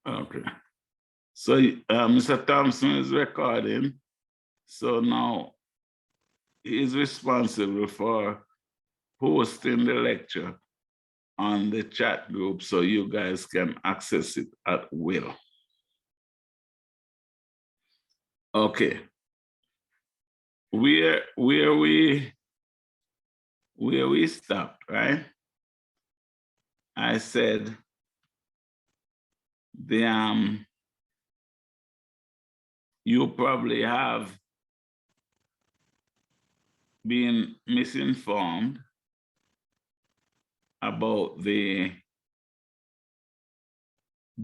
Okay. So Mr. Thompson is recording. So now he's responsible for hosting the lecture on the chat group so you guys can access it at will. Okay. Where we stopped, right? I said you probably have been misinformed about the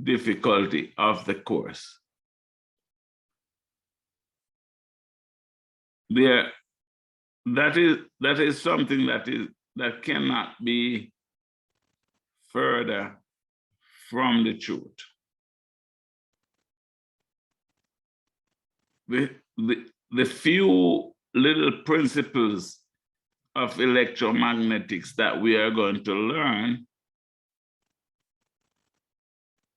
difficulty of the course. That is something that cannot be further from the truth. The few little principles of electromagnetics that we are going to learn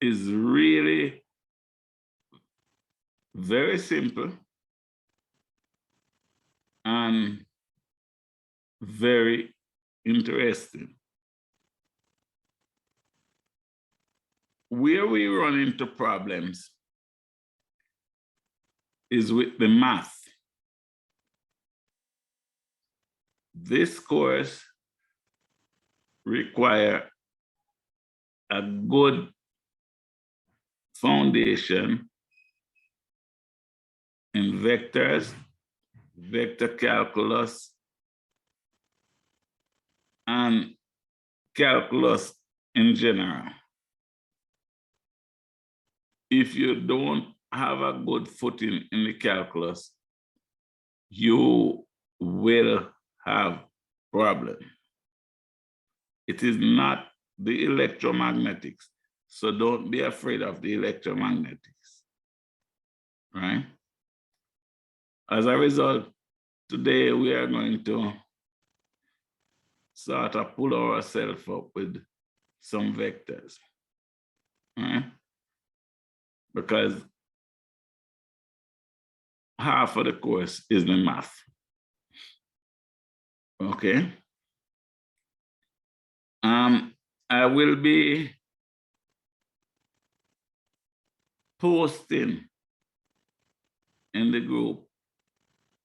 is really very simple and very interesting. Where we run into problems is with the math. This course requires a good foundation in vectors, vector calculus, and calculus in general. If you don't have a good footing in the calculus, you will have problems. It is not the electromagnetics, so don't be afraid of the electromagnetics, right? As a result, today we are going to sort of pull ourselves up with some vectors, right? Because half of the course is the math, okay? I will be posting in the group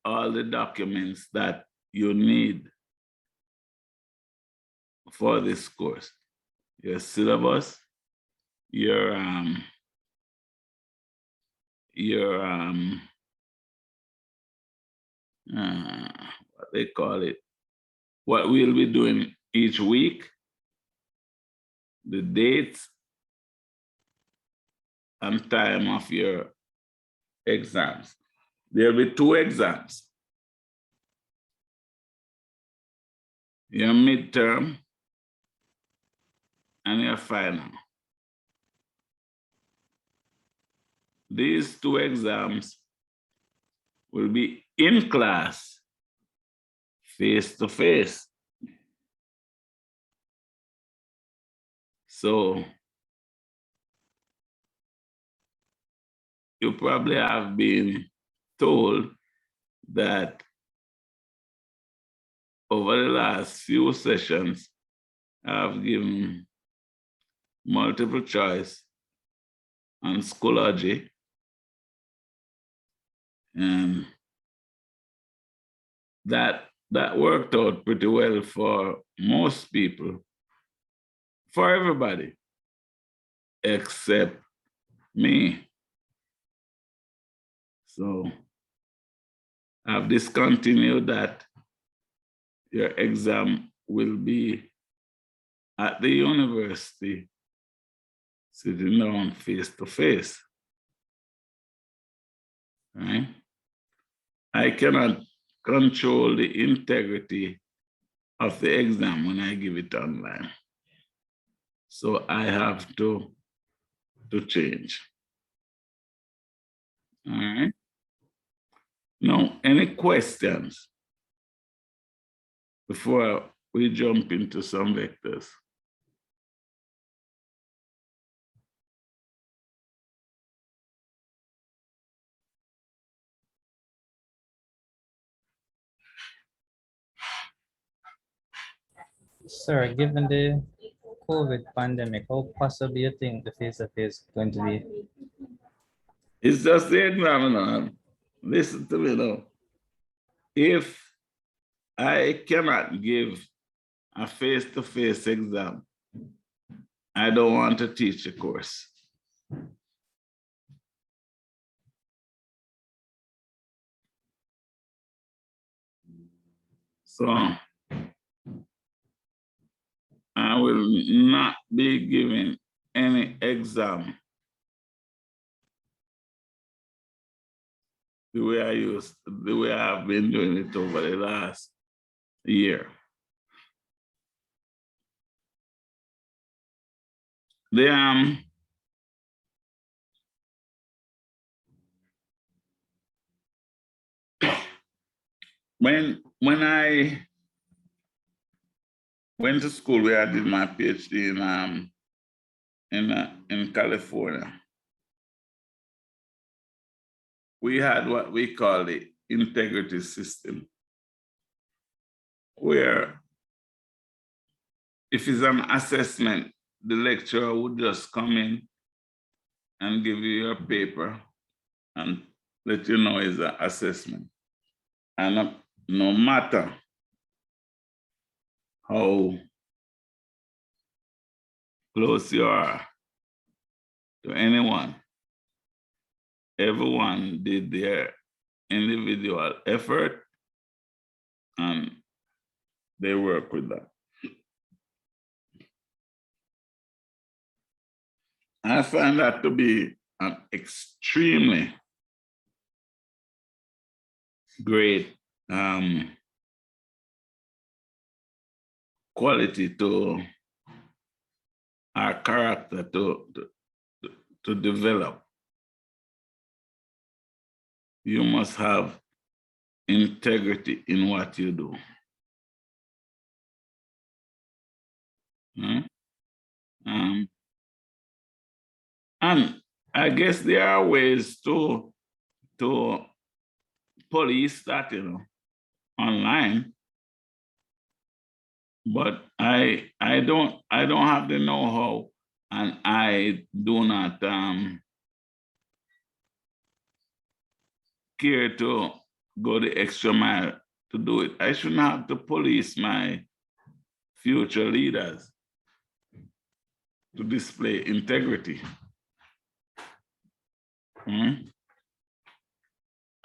all the documents that you need for this course. Your syllabus, your what they call it, what we'll be doing each week, the dates and time of your exams. There'll be 2 exams. Your midterm and your final. These 2 exams will be in class, face to face. So you probably have been told that over the last few sessions, I've given multiple choice on Schoology, and that worked out pretty well for most people, for everybody, except me. So I've discontinued that. Your exam will be at the university, sitting down face to face, right? I cannot control the integrity of the exam when I give it online. So I have to change. All right. Now, any questions before we jump into some vectors? Sir, given the COVID pandemic, how possible do you think the face-to-face is going to be? It's just the examiner. Listen to me now. If I cannot give a face-to-face exam, I don't want to teach a course. So I will not be giving any exam the way I've been doing it over the last year. The when I went to school where I did my PhD in California, we had what we call the integrity system, where if it's an assessment, the lecturer would just come in and give you your paper and let you know it's an assessment. And no matter how close you are to anyone, everyone did their individual effort and they work with that. I find that to be an extremely great quality to our character to develop. You must have integrity in what you do. And I guess there are ways to police that, online, but I don't have the know-how, and I do not care to go the extra mile to do it. I shouldn't have to police my future leaders to display integrity. And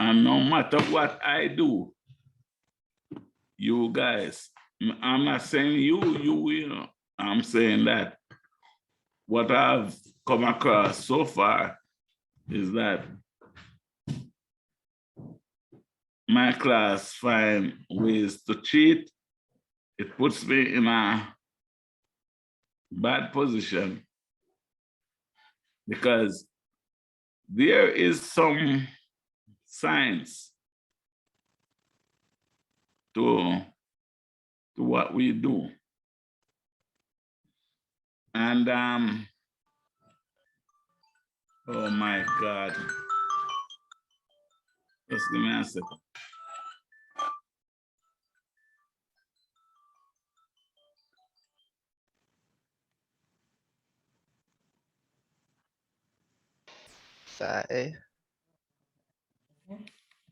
no matter what I do, you guys, I'm not saying you will, I'm saying that what I've come across so far is that my class find ways to cheat. It puts me in a bad position because there is some science to what we do. And oh my God. Just give me a second. Say.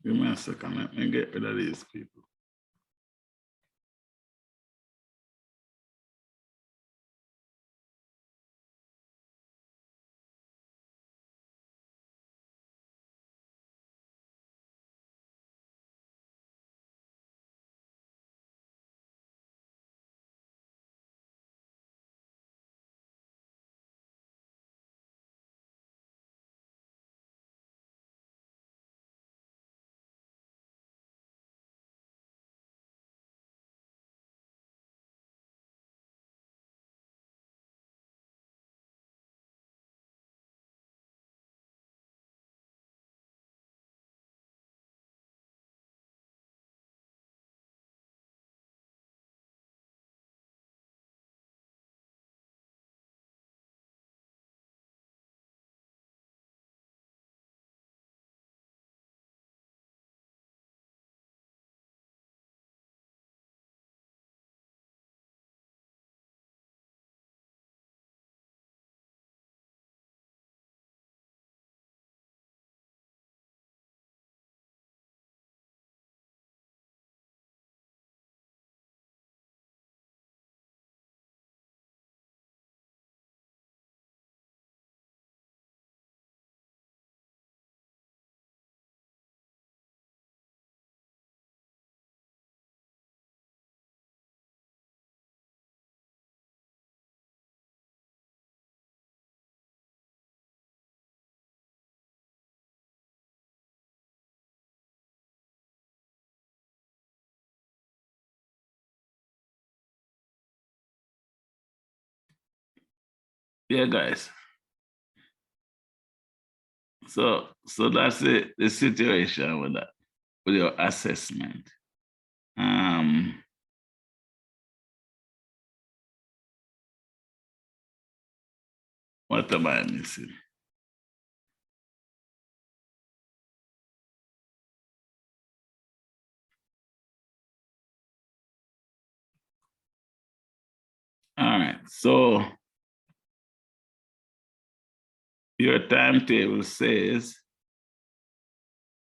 Give me a second. Let me get rid of these people. Yeah, guys. So that's the situation with that, with your assessment. What am I missing? All right, so your timetable says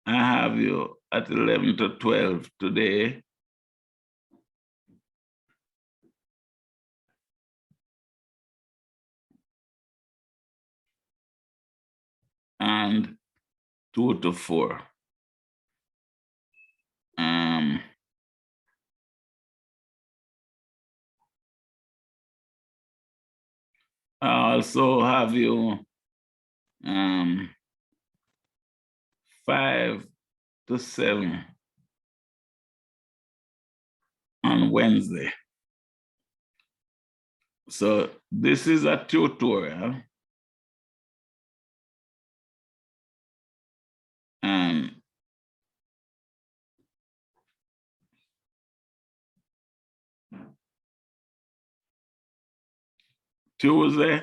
I have you at 11 to 12 today. And 2 to 4. I also have you 5 to 7 on Wednesday. So this is a tutorial. And Tuesday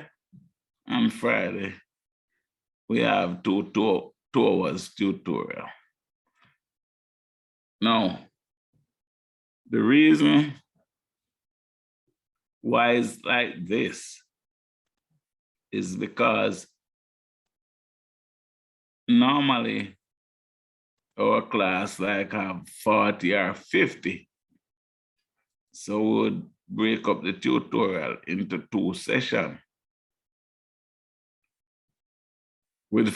and Friday, we have two hours tutorial. Now, the reason why it's like this is because normally our class like have 40 or 50. So we would break up the tutorial into 2 sessions. With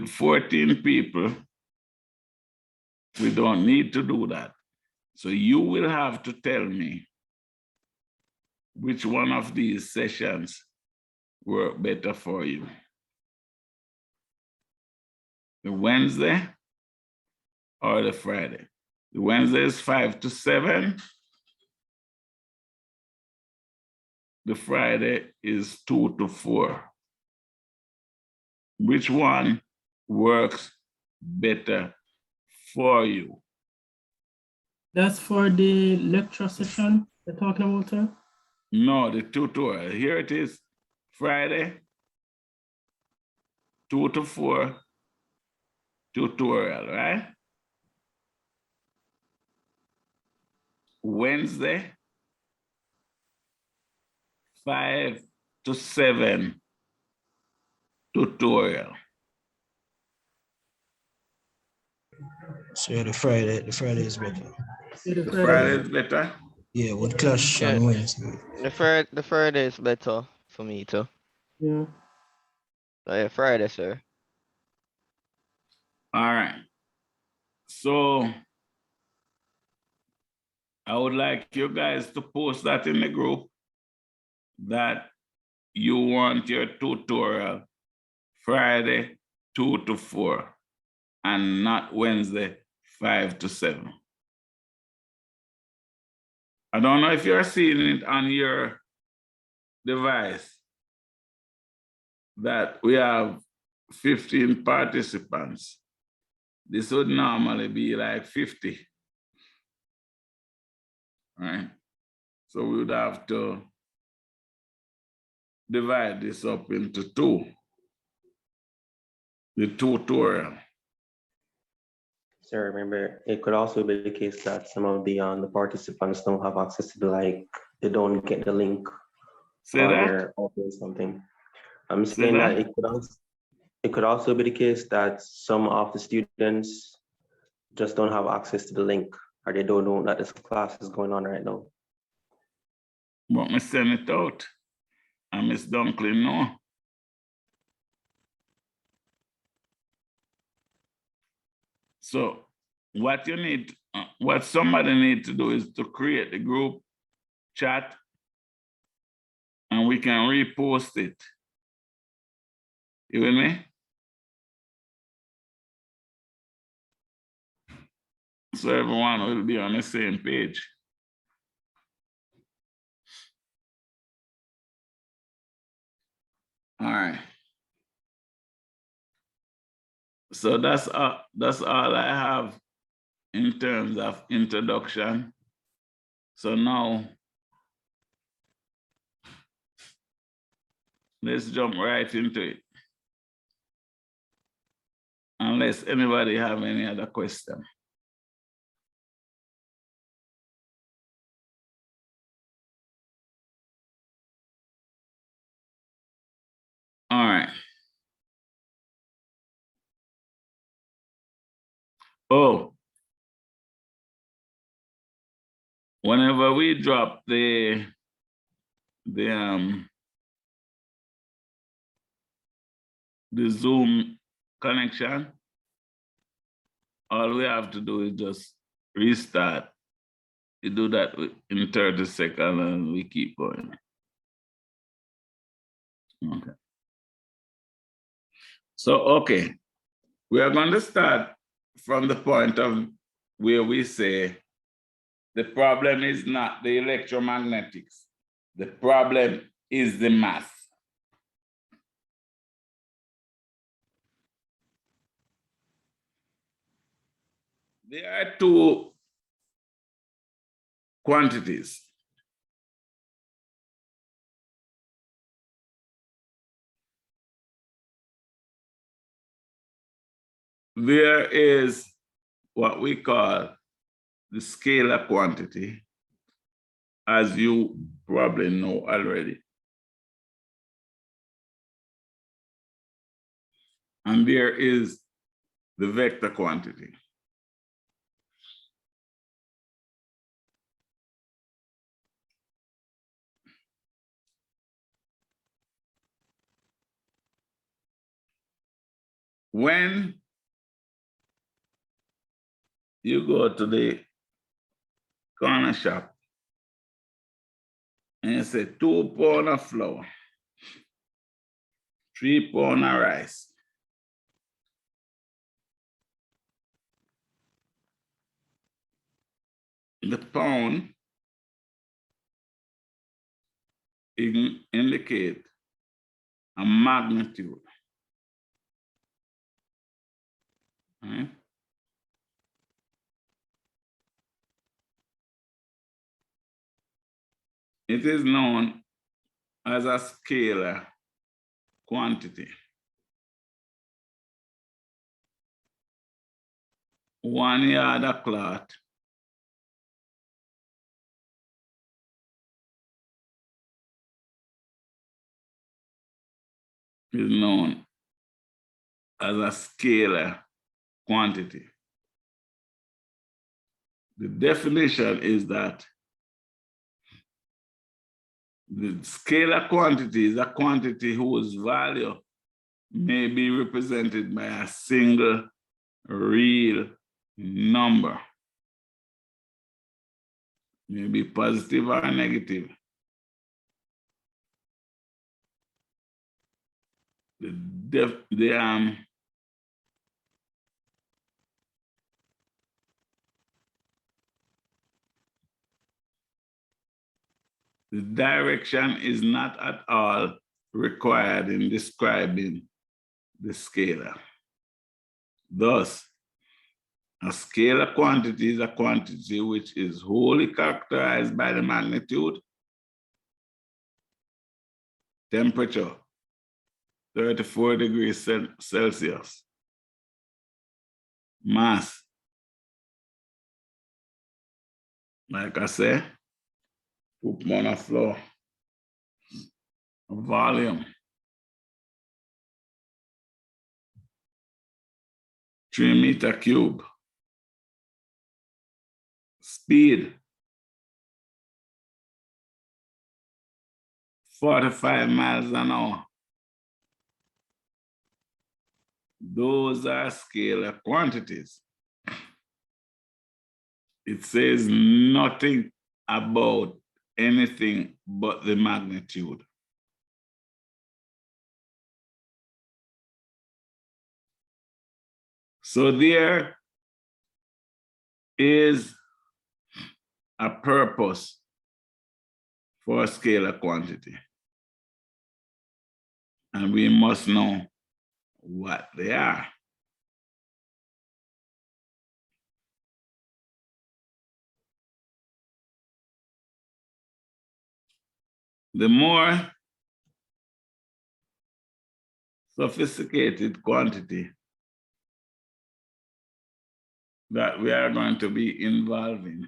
14 people, we don't need to do that. So you will have to tell me which one of these sessions work better for you. The Wednesday or the Friday. The Wednesday is 5 to 7. The Friday is 2 to 4. Which one works better for you? That's for the lecture session they're talking about, sir? No, the tutorial. Here it is. Friday, 2 to 4 tutorial, right? Wednesday, 5 to 7 tutorial. So the Friday is better. The Friday is better? Yeah, would clash Yeah. on Wednesday. The Friday is better for me too. Yeah. Yeah, Friday, sir. All right. So I would like you guys to post that in the group that you want your tutorial Friday 2 to 4 and not Wednesday 5 to 7. I don't know if you're seeing it on your device that we have 15 participants. This would normally be like 50, right? So we would have to divide this up into 2, the tutorial. Sir, remember, it could also be the case that some of the participants don't have access to they don't get the link. Say or that? they're open something. I'm Say saying that that? it could also be the case that some of the students just don't have access to the link, or they don't know that this class is going on right now. But me send it out. And Miss Dunklin, no. So what you need, what somebody need to do is to create the group chat and we can repost it. You with me? So everyone will be on the same page. All right. So that's all I have in terms of introduction. So now let's jump right into it. Unless anybody have any other question. All right. Oh, whenever we drop the Zoom connection, all we have to do is just restart. You do that in 30 seconds and we keep going. Okay. So, okay, we are going to start from the point of where we say the problem is not the electromagnetics. The problem is the math. There are two quantities. There is what we call the scalar quantity, as you probably know already. And there is the vector quantity. When you go to the corner shop and you say 2 pounds of flour, 3 pounds of rice, the pound indicate a magnitude. Right? It is known as a scalar quantity. 1 yard of cloth is known as a scalar quantity. The definition is that the scalar quantity is a quantity whose value may be represented by a single real number, may be positive or negative. The direction is not at all required in describing the scalar. Thus, a scalar quantity is a quantity which is wholly characterized by the magnitude, temperature, 34 degrees Celsius, mass, like I said, 2 pounds of flour, volume, 3 meters cubed, speed, 45 miles an hour. Those are scalar quantities. It says nothing about anything but the magnitude. So there is a purpose for a scalar quantity. And we must know what they are. The more sophisticated quantity that we are going to be involving,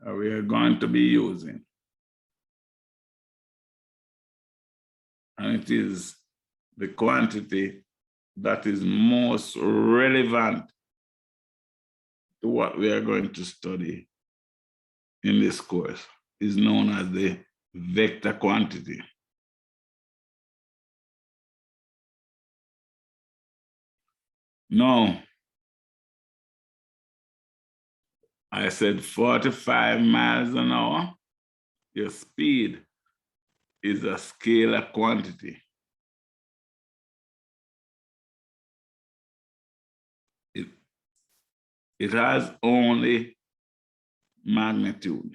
or we are going to be using, and it is the quantity that is most relevant to what we are going to study in this course, is known as the vector quantity. Now, I said 45 miles an hour. Your speed is a scalar quantity. It has only magnitude.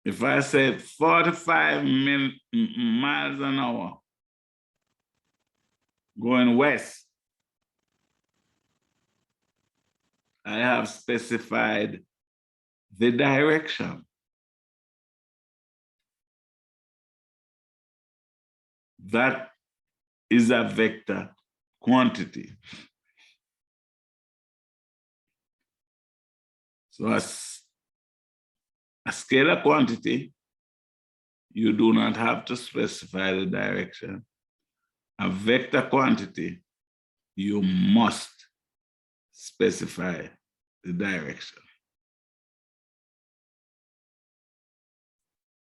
If I said 45 miles an hour going west, I have specified the direction. That is a vector quantity. So a scalar quantity, you do not have to specify the direction. A vector quantity, you must specify the direction.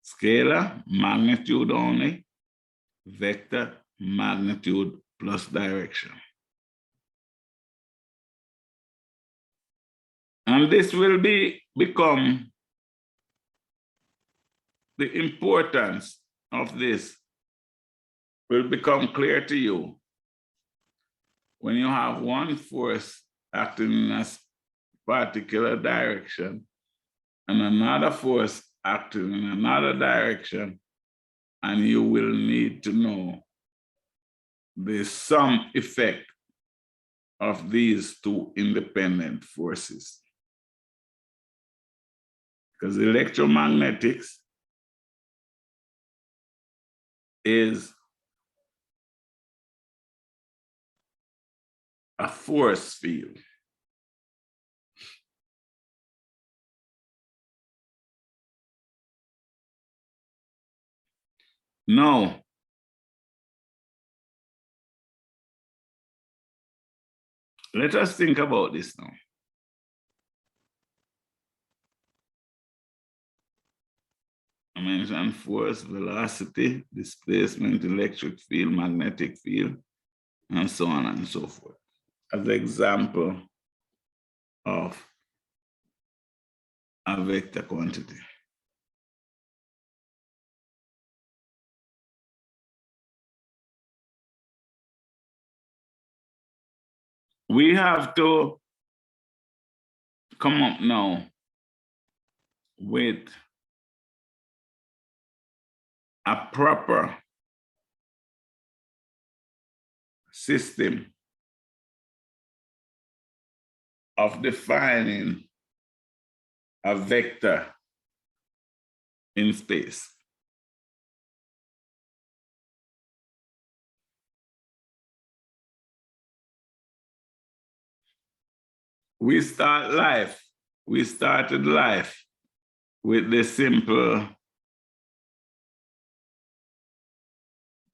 Scalar, magnitude only. Vector, magnitude plus direction. And this will become the importance of this will become clear to you when you have one force acting in a particular direction and another force acting in another direction, and you will need to know the sum effect of these two independent forces. Because electromagnetics is a force field. Now, let us think about this now. I mentioned force, velocity, displacement, electric field, magnetic field, and so on and so forth, as an example of a vector quantity. We have to come up now with a proper system of defining a vector in space. We started life with the simple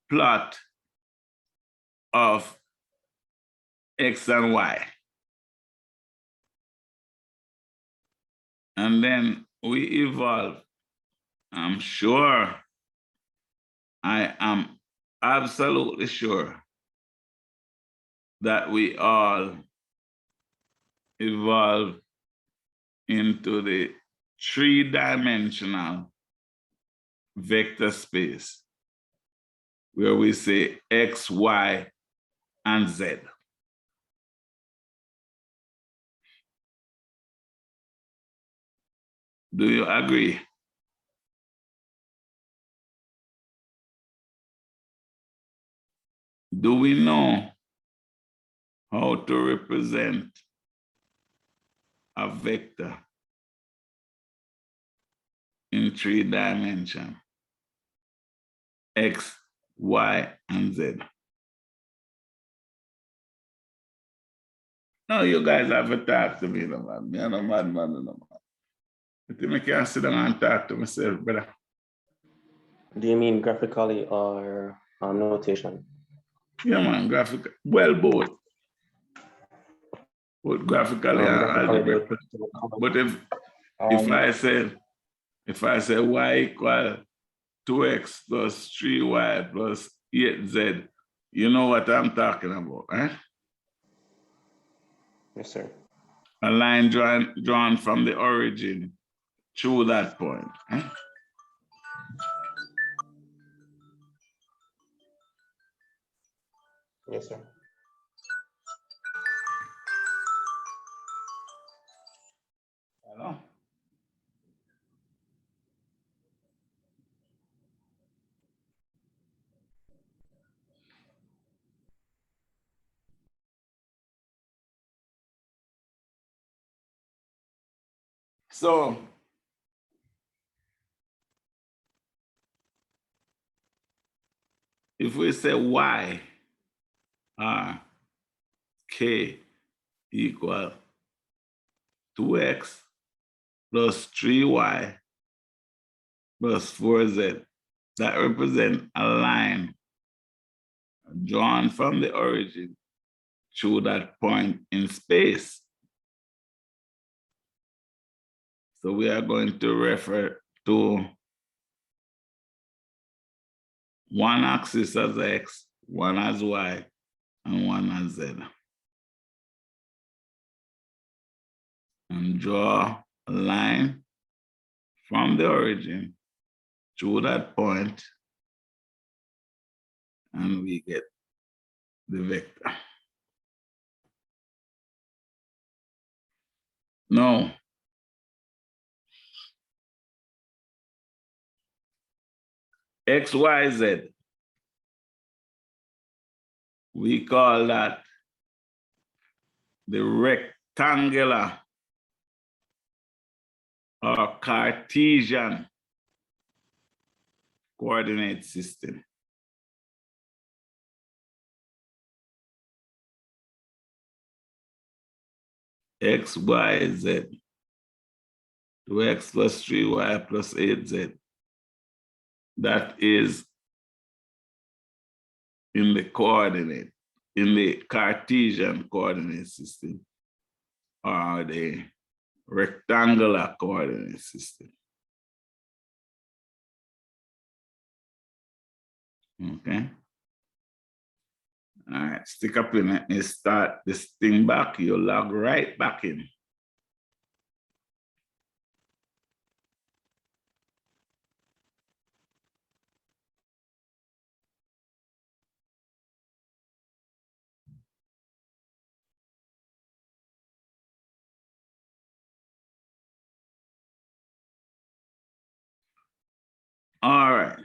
plot of X and Y. And then we evolved. I'm sure, I am absolutely sure that we all evolved into the three-dimensional vector space where we say X, Y, and Z. Do you agree? do we know how to represent a vector in 3 dimensions? X, Y, and Z. No, you guys have to talk to me, no man. Me and no man, no man. You think I can sit down and talk to myself, brother? Do you mean graphically or notation? Yeah, man, graphic. Well, both. Both graphically and Graphically, they algebra. would put it in the column. But if I say y equal 2x plus 3y plus 8z, you know what I'm talking about, right? Yes, sir. A line drawn from the origin through that point. Eh? Yes, sir. Hello? So, if we say y r k equal 2x plus 3y plus 4z, that represents a line drawn from the origin through that point in space. So we are going to refer to one axis as x, one as y, and one as z. And draw a line from the origin through that point, and we get the vector. Now, x, y, z, we call that the rectangular or Cartesian coordinate system. X, Y, Z. 2x plus 3y plus 8z. That is in the coordinate, in the Cartesian coordinate system, or the rectangular coordinate system. Okay. All right, stick up in it and start this thing back. You log right back in. All right.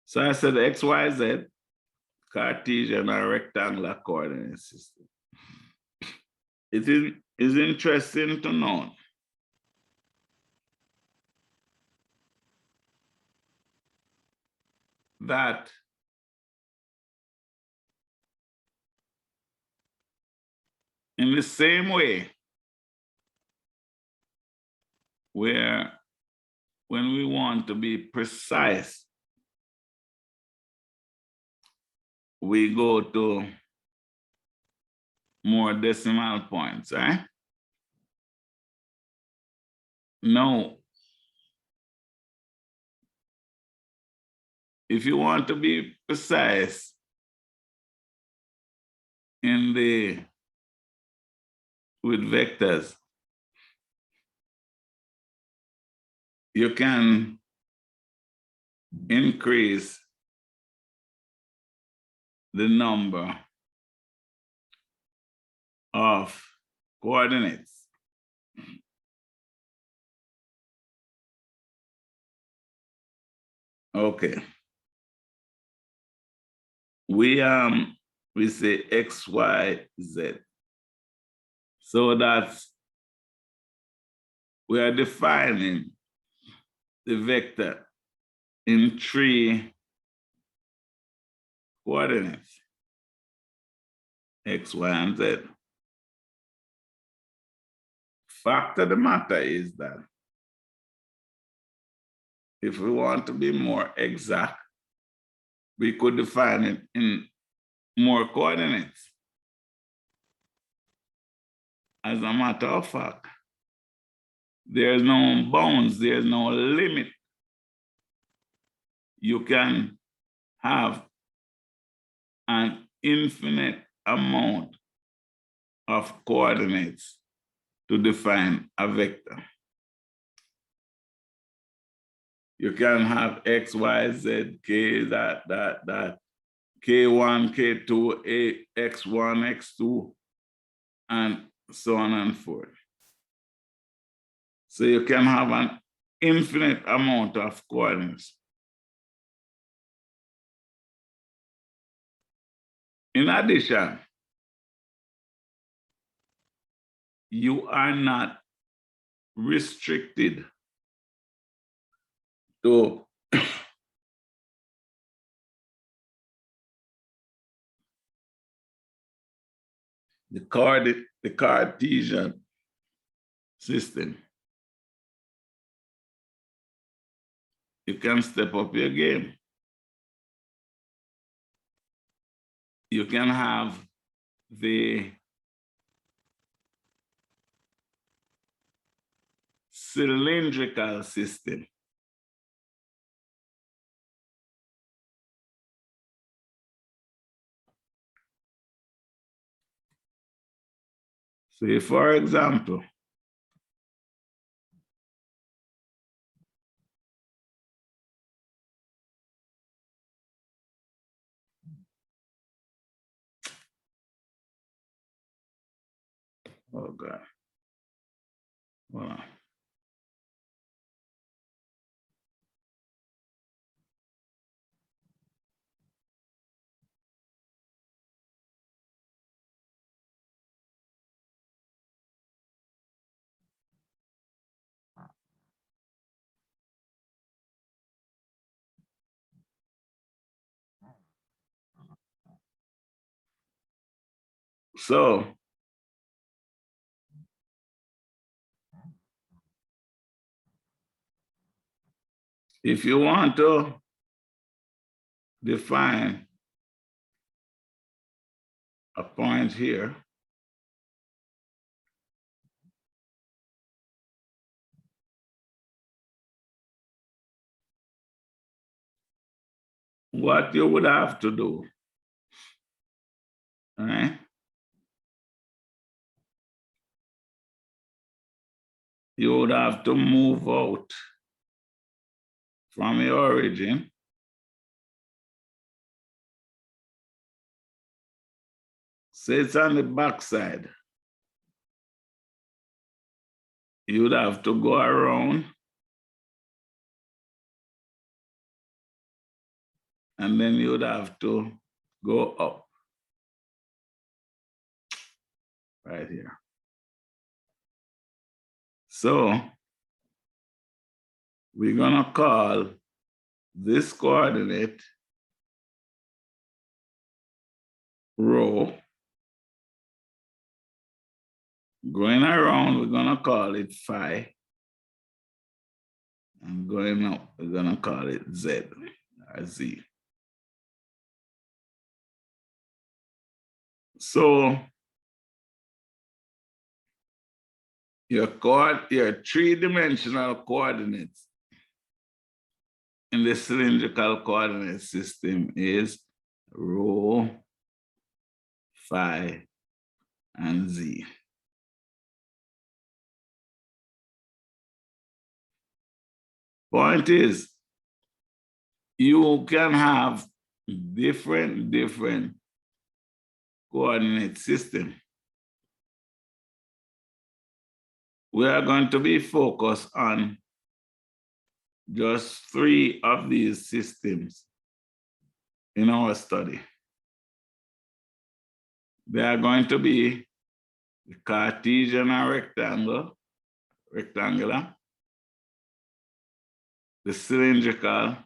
So I said X, Y, Z, Cartesian or rectangular coordinate system. It is interesting to know that in the same way where when we want to be precise, we go to more decimal points, right? Now, if you want to be precise with vectors, you can increase the number of coordinates. Okay. we say X, Y, Z. So that's, we are defining the vector in 3 coordinates, X, Y, and Z. Fact of the matter is that if we want to be more exact, we could define it in more coordinates. As a matter of fact, there's no bounds, there's no limit. You can have an infinite amount of coordinates to define a vector. You can have X, Y, Z, K, that, K1, K2, X1, X2, and so on and forth. So you can have an infinite amount of coordinates. In addition, you are not restricted to the Cartesian system. You can step up your game. You can have the cylindrical system. Say, for example, oh God, hold on. So if you want to define a point here, what you would have to do, all right? You would have to move out from your origin so it's on the back side. You would have to go around and then you would have to go up right here. So we're gonna call this coordinate rho. Going around, we're gonna call it phi. And going up, we're gonna call it Z or Z. So your three-dimensional coordinates in the cylindrical coordinate system is rho, phi, and Z. Point is, you can have different coordinate system. We are going to be focused on just 3 of these systems in our study. They are going to be the Cartesian or rectangular, the cylindrical,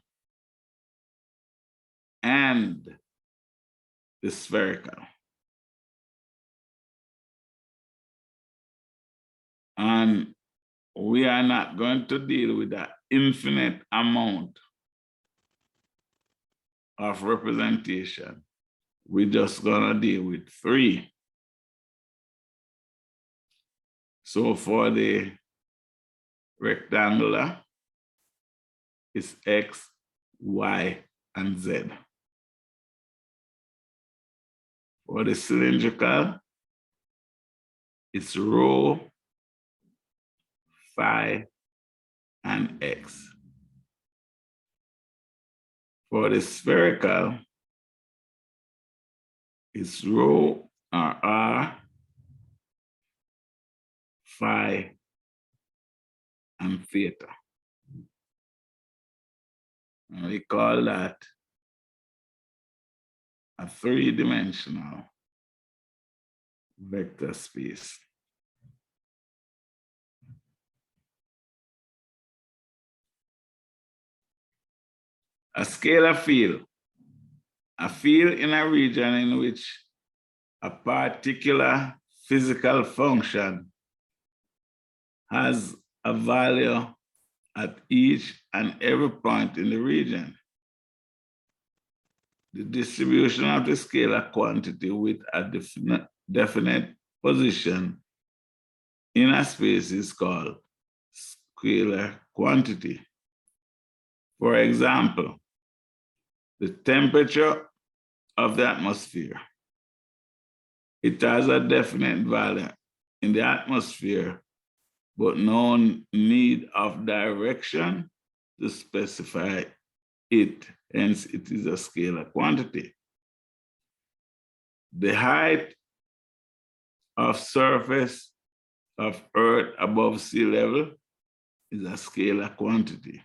and the spherical. And we are not going to deal with that infinite amount of representation. We're just gonna deal with 3. So for the rectangular, it's X, Y, and Z. For the cylindrical, it's rho, phi, and X. For the spherical, it's rho or R, phi, and theta. And we call that a 3-dimensional vector space. A scalar field, a field in a region in which a particular physical function has a value at each and every point in the region. The distribution of the scalar quantity with a definite position in a space is called scalar quantity. For example, the temperature of the atmosphere. It has a definite value in the atmosphere, but no need of direction to specify it. Hence, it is a scalar quantity. The height of surface of Earth above sea level is a scalar quantity.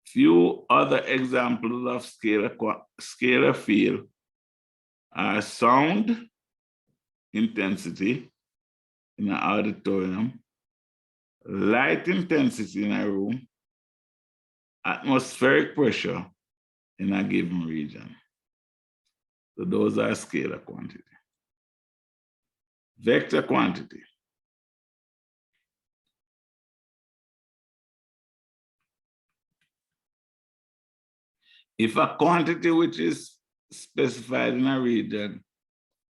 Few other examples of scalar field are sound intensity in an auditorium, light intensity in a room, atmospheric pressure in a given region. So those are scalar quantity. Vector quantity. If a quantity which is specified in a region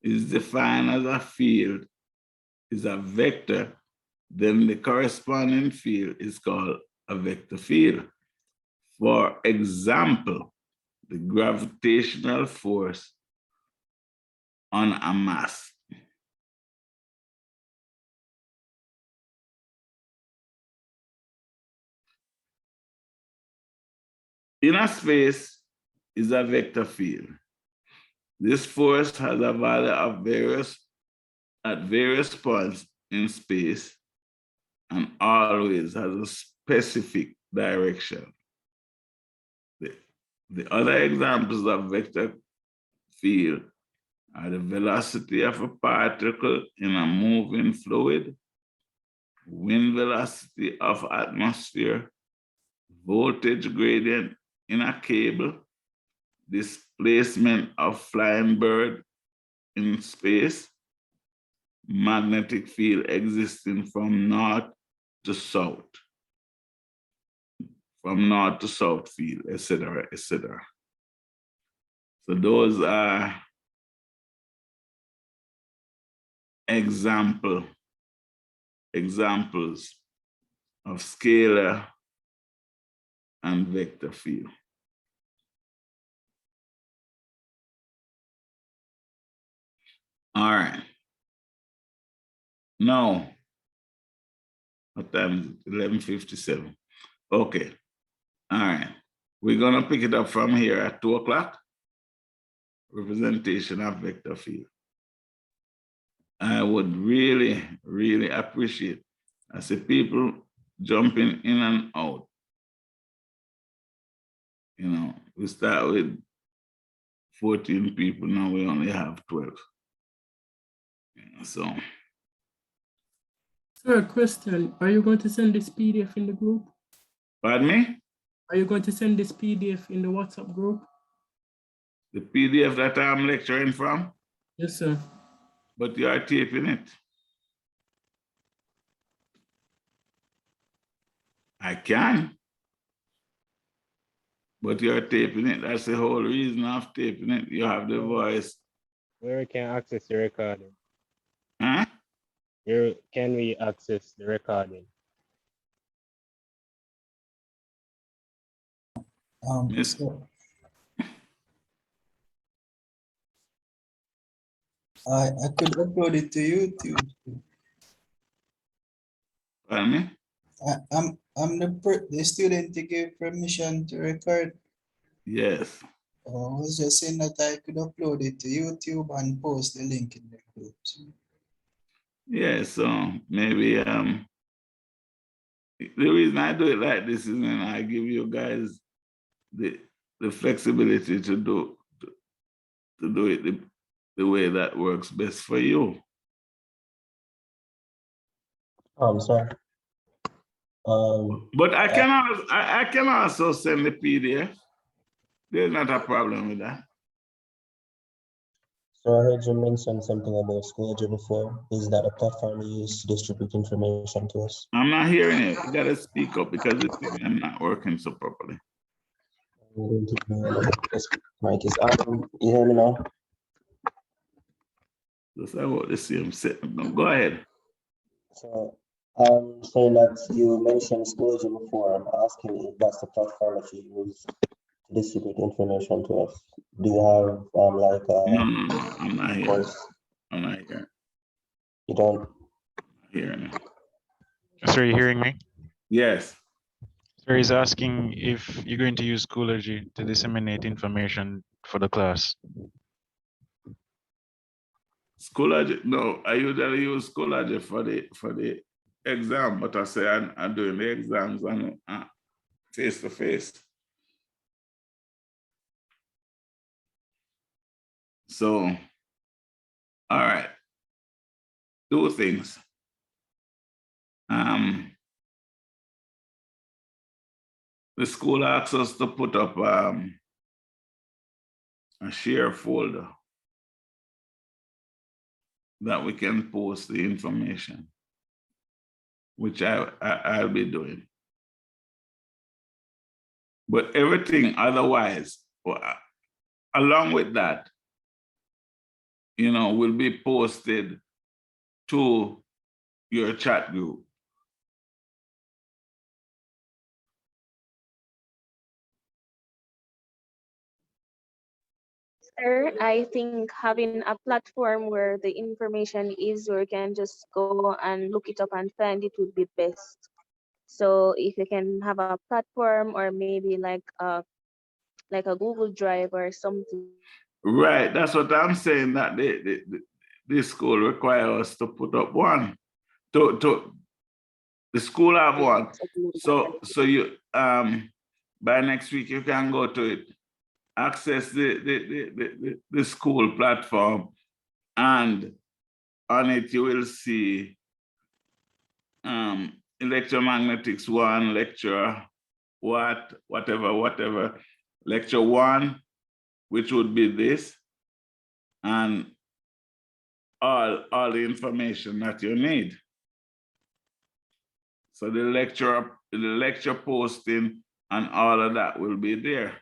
is defined as a field, is a vector, then the corresponding field is called a vector field. For example, the gravitational force on a mass. Inner space is a vector field. This force has a value of at various points in space and always has a specific direction. The other examples of vector field are the velocity of a particle in a moving fluid, wind velocity of atmosphere, voltage gradient in a cable, displacement of flying bird in space, magnetic field existing from north to south, field, etc., etc. So those are examples of scalar and vector field. All right. Now, what time is it? 11:57. Okay. All right. We're gonna pick it up from here at 2 o'clock. Representation of vector field. I would really, really appreciate, I see people jumping in and out. You know, we start with 14 people, now we only have 12. So, Sir, question, are you going to send this PDF in the group? pardon me? Are you going to send this PDF in the WhatsApp group? The PDF that I'm lecturing from, Yes, sir. but you are taping it. I can, but you're taping it. That's the whole reason of taping it. You have the voice. Where can access the recording? Huh? Where can we access the recording? Yes. So I could upload it to YouTube. Pardon me? I'm the student to give permission to record. Yes. I was just saying that I could upload it to YouTube and post the link in the group. Yeah, so maybe the reason I do it like this is when I give you guys the flexibility to do it the way that works best for you. Sorry. But I can also send the PDF. There's not a problem with that. So I heard you mention something about Schoology before. Is that a platform you use to distribute information to us? I'm not hearing it. You gotta speak up because the thing I'm not working so properly. This mic is on. You hear me now? Just about the same set. Go ahead. So I'm saying that you mentioned Schoology before. I'm asking if that's the platform that you use to distribute information to us. Do you have like No, I'm not hearing. course? I'm not hearing. You don't? Hearing it. So are you hearing me? Yes. So he's asking if you're going to use Schoology to disseminate information for the class. Schoology, no, I usually use Schoology for the exam, but I say I'm doing the exams on face to face. So, all right, two things. The school asks us to put up a share folder that we can post the information, which I'll be doing. But everything otherwise, along with that, will be posted to your chat group. Sir, I think having a platform where the information is where you can just go and look it up and find it would be best. So if you can have a platform or maybe like a Google Drive or something. Right, that's what I'm saying, that this school require us to put up one. The school have one. So you by next week you can go to it, access the school platform, and on it you will see Electromagnetics 1 lecture, whatever, lecture 1, which would be this, and all the information that you need. So the lecture posting and all of that will be there.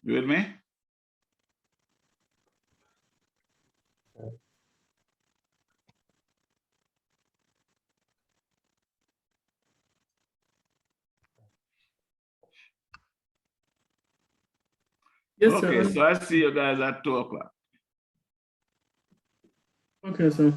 You with me? Yes, Okay, sir. so I see you guys at 2 o'clock. Okay, sir.